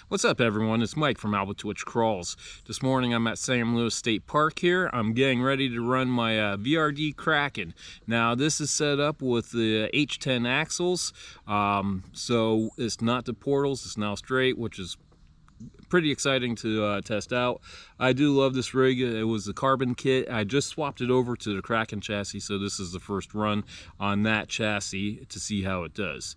What's up, everyone? It's Mike from Albatwitch Crawls. This morning I'm at Sam Lewis State Park here. I'm getting ready to run my VRD Kraken. Now this is set up with the H10 axles, so it's not the portals, it's now straight, which is pretty exciting to test out. I do love this rig. It was a carbon kit. I just swapped it over to the Kraken chassis, so this is the first run on that chassis to see how it does.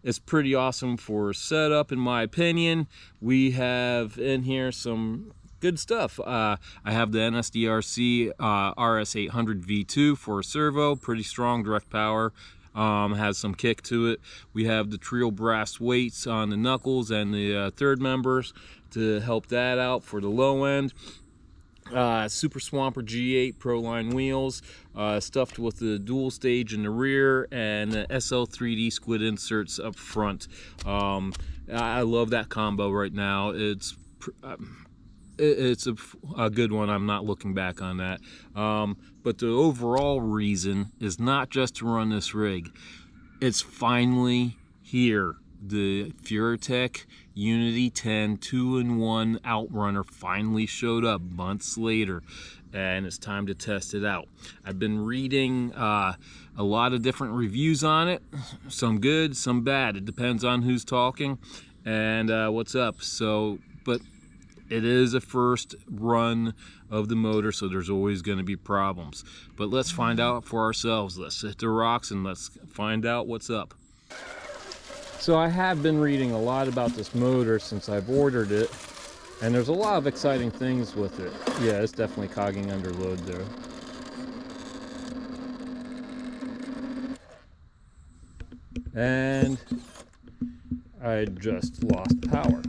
It's pretty awesome for setup, in my opinion. We have in here some good stuff. I have the NSDRC RS800 V2 for a servo, pretty strong direct power. Has some kick to it. We have the trio brass weights on the knuckles and the third members to help that out for the low end. Super Swamper G8 Proline wheels, stuffed with the dual stage in the rear and the SL3D squid inserts up front. I love that combo right now. It's a good one. I'm not looking back on that. But the overall reason is not just to run this rig. It's finally here. The Furitek Unity 10 2-in-1 Outrunner finally showed up months later, and it's time to test it out. I've been reading a lot of different reviews on it, some good, some bad. It depends on who's talking and what's up. But it is a first run of the motor, so there's always going to be problems. But let's find out for ourselves. Let's hit the rocks and let's find out what's up. So I have been reading a lot about this motor since I've ordered it, and there's a lot of exciting things with it. Yeah, it's definitely cogging under load there. And I just lost power.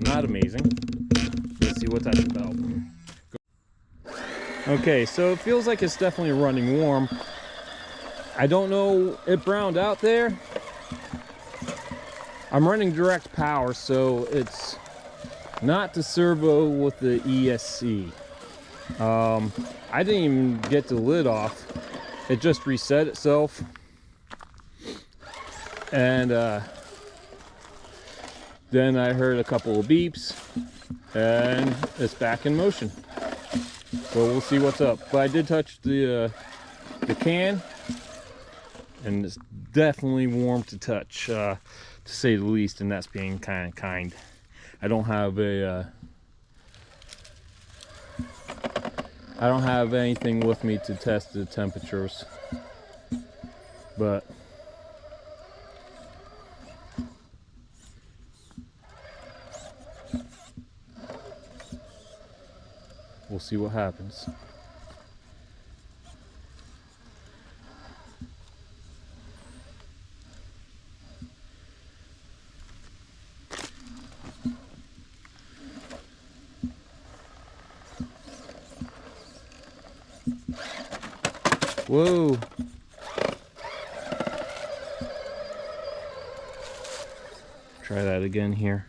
Not amazing. Let's see what that's about. Okay, so it feels like it's definitely running warm. I don't know, it browned out there. I'm running direct power, so it's not the servo with the ESC. I didn't even get the lid off. It just reset itself. And then I heard a couple of beeps, and it's back in motion. So we'll see what's up. But I did touch the can, and it's definitely warm to touch, to say the least, and that's being kind. I don't have anything with me to test the temperatures, but we'll see what happens. Whoa. Try that again here.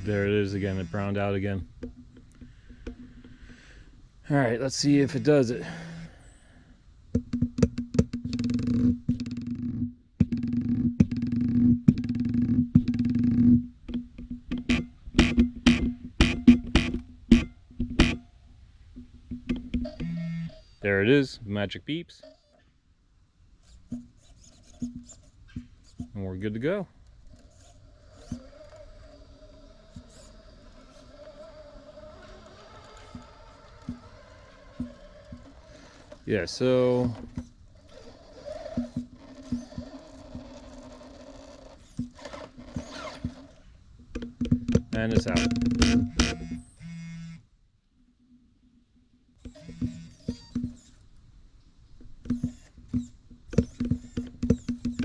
There it is again, it browned out again. All right, let's see if it does it. There it is, magic beeps. and we're good to go. Yeah, so and it's out.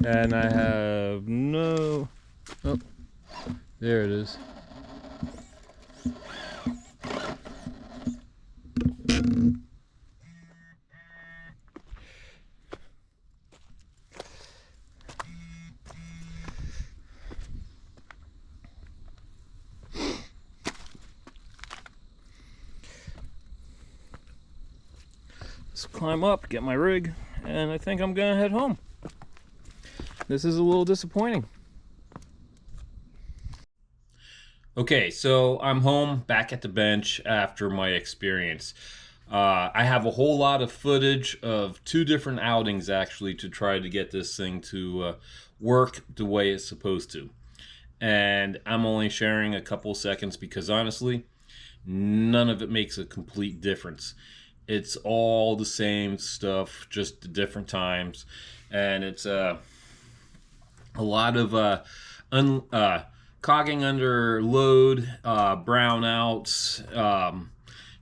And I have no, oh, there it is. Let's climb up, get my rig, and I think I'm gonna head home. This is a little disappointing. Okay, so I'm home, back at the bench after my experience. I have a whole lot of footage of 2 different outings actually to try to get this thing to work the way it's supposed to. And I'm only sharing a couple seconds because honestly, none of it makes a complete difference. It's all the same stuff, just different times, and it's a lot of cogging under load, brownouts,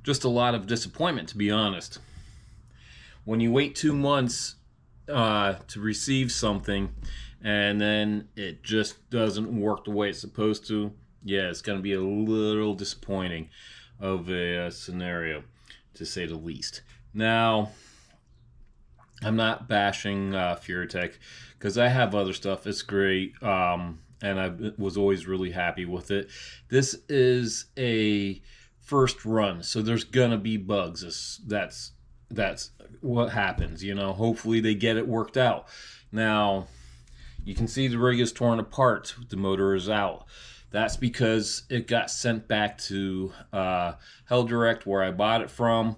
just a lot of disappointment, to be honest. When you wait 2 months to receive something and then it just doesn't work the way it's supposed to, yeah, it's going to be a little disappointing of a scenario, to say the least. Now, I'm not bashing Furitek because I have other stuff. It's great, and I was always really happy with it. This is a first run, so there's gonna be bugs. That's what happens, you know. Hopefully they get it worked out. Now, you can see the rig is torn apart. The motor is out. That's because it got sent back to Hell Direct, where I bought it from,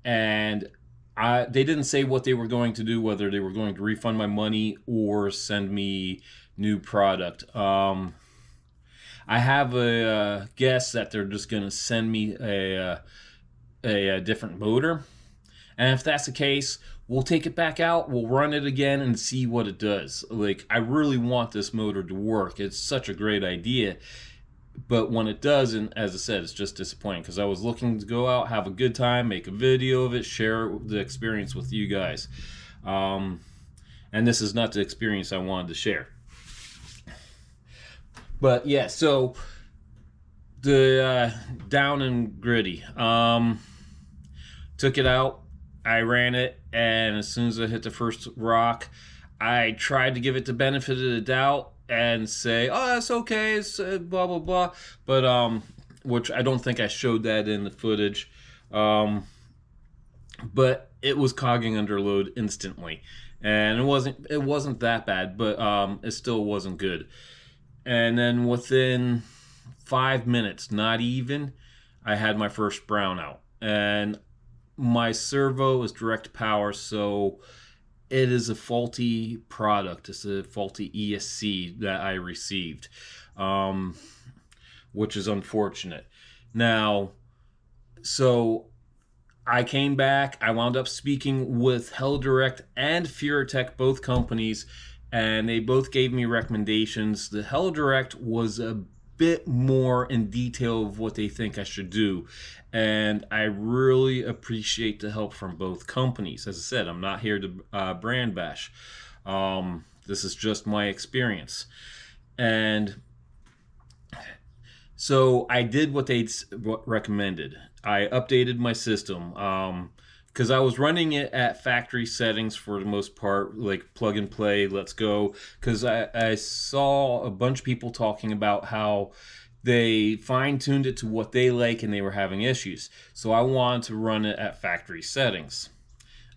and they didn't say what they were going to do, whether they were going to refund my money or send me new product. I have a guess that they're just going to send me a different motor. And if that's the case, we'll take it back out, we'll run it again and see what it does. Like, I really want this motor to work. It's such a great idea. But when it doesn't, as I said, it's just disappointing because I was looking to go out, have a good time, make a video of it, share the experience with you guys. And this is not the experience I wanted to share. But yeah, so the down and gritty. Took it out, I ran it, and as soon as I hit the first rock, I tried to give it the benefit of the doubt and say, oh, that's okay, it's blah blah blah, but which I don't think I showed that in the footage, but it was cogging under load instantly, and it wasn't that bad, but it still wasn't good. And then within 5 minutes, not even, I had my first brownout, and my servo is direct power, so it is a faulty product. It's a faulty ESC that I received, which is unfortunate. Now, so I came back. I wound up speaking with Hell Direct and Furitek, both companies, and they both gave me recommendations. The Hell Direct was a bit more in detail of what they think I should do, and I really appreciate the help from both companies. As I said, I'm not here to brand bash. This is just my experience, and so I did what they recommended. I updated my system because I was running it at factory settings for the most part, like plug and play, let's go. Because I saw a bunch of people talking about how they fine-tuned it to what they like and they were having issues. So I wanted to run it at factory settings.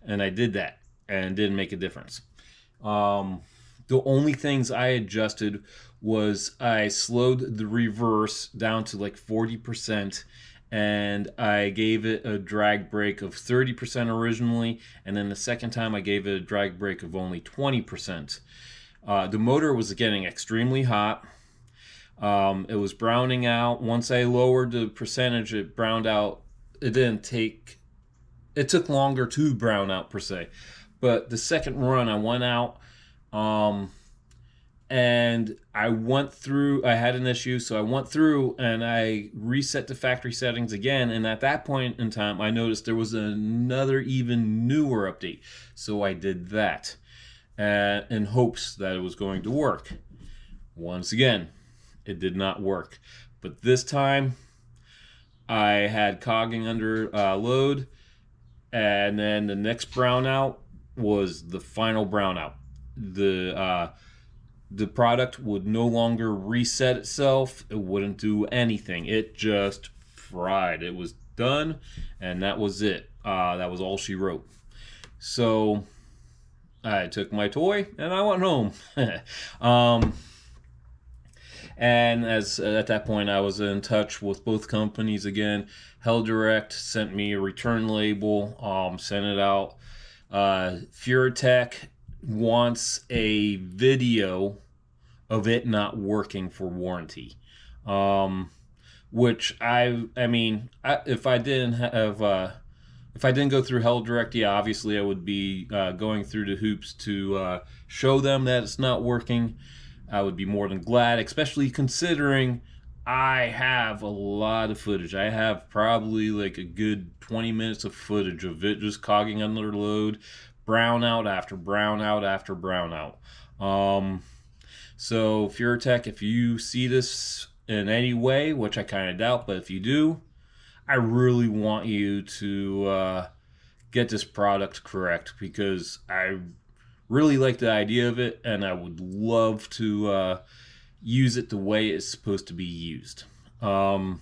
And I did that, and it didn't make a difference. The only things I adjusted was I slowed the reverse down to like 40%, and I gave it a drag brake of 30% originally, and then the second time I gave it a drag brake of only 20%. The motor was getting extremely hot. It was browning out. Once I lowered the percentage, it browned out. It took longer to brown out per se. But the second run, I went out, and I had an issue, so I went through and I reset the factory settings again, and at that point in time I noticed there was another even newer update, so I did that in hopes that it was going to work. Once again, it did not work, but this time I had cogging under load, and then the next brownout was the final brownout. The product would no longer reset itself. It wouldn't do anything. It just fried. It was done, and that was it. That was all she wrote. So I took my toy and I went home. And at that point, I was in touch with both companies again. HellDirect sent me a return label, sent it out. Furitek wants a video of it not working for warranty, which if I didn't go through HellDirect, yeah, obviously I would be going through the hoops to show them that it's not working. I would be more than glad, especially considering I have a lot of footage. I have probably like a good 20 minutes of footage of it just cogging under load, brownout after brownout after brownout. So Furitek, if you see this in any way, which I kind of doubt, but if you do, I really want you to get this product correct, because I really like the idea of it, and I would love to use it the way it's supposed to be used. And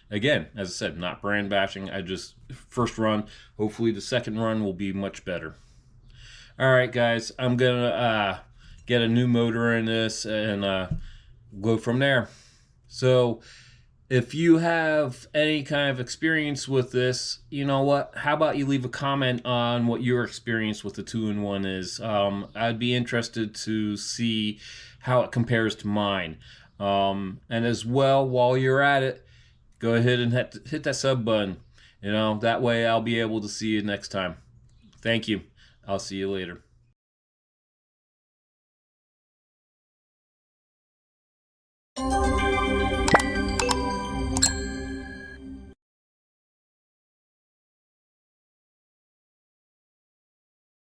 again, as I said, not brand bashing. I just first run. Hopefully the second run will be much better. All right, guys, I'm gonna get a new motor in this and go from there. So if you have any kind of experience with this, you know what? How about you leave a comment on what your experience with the 2-in-1 is? I'd be interested to see how it compares to mine. And as well, while you're at it, go ahead and hit that sub button. That way I'll be able to see you next time. Thank you. I'll see you later.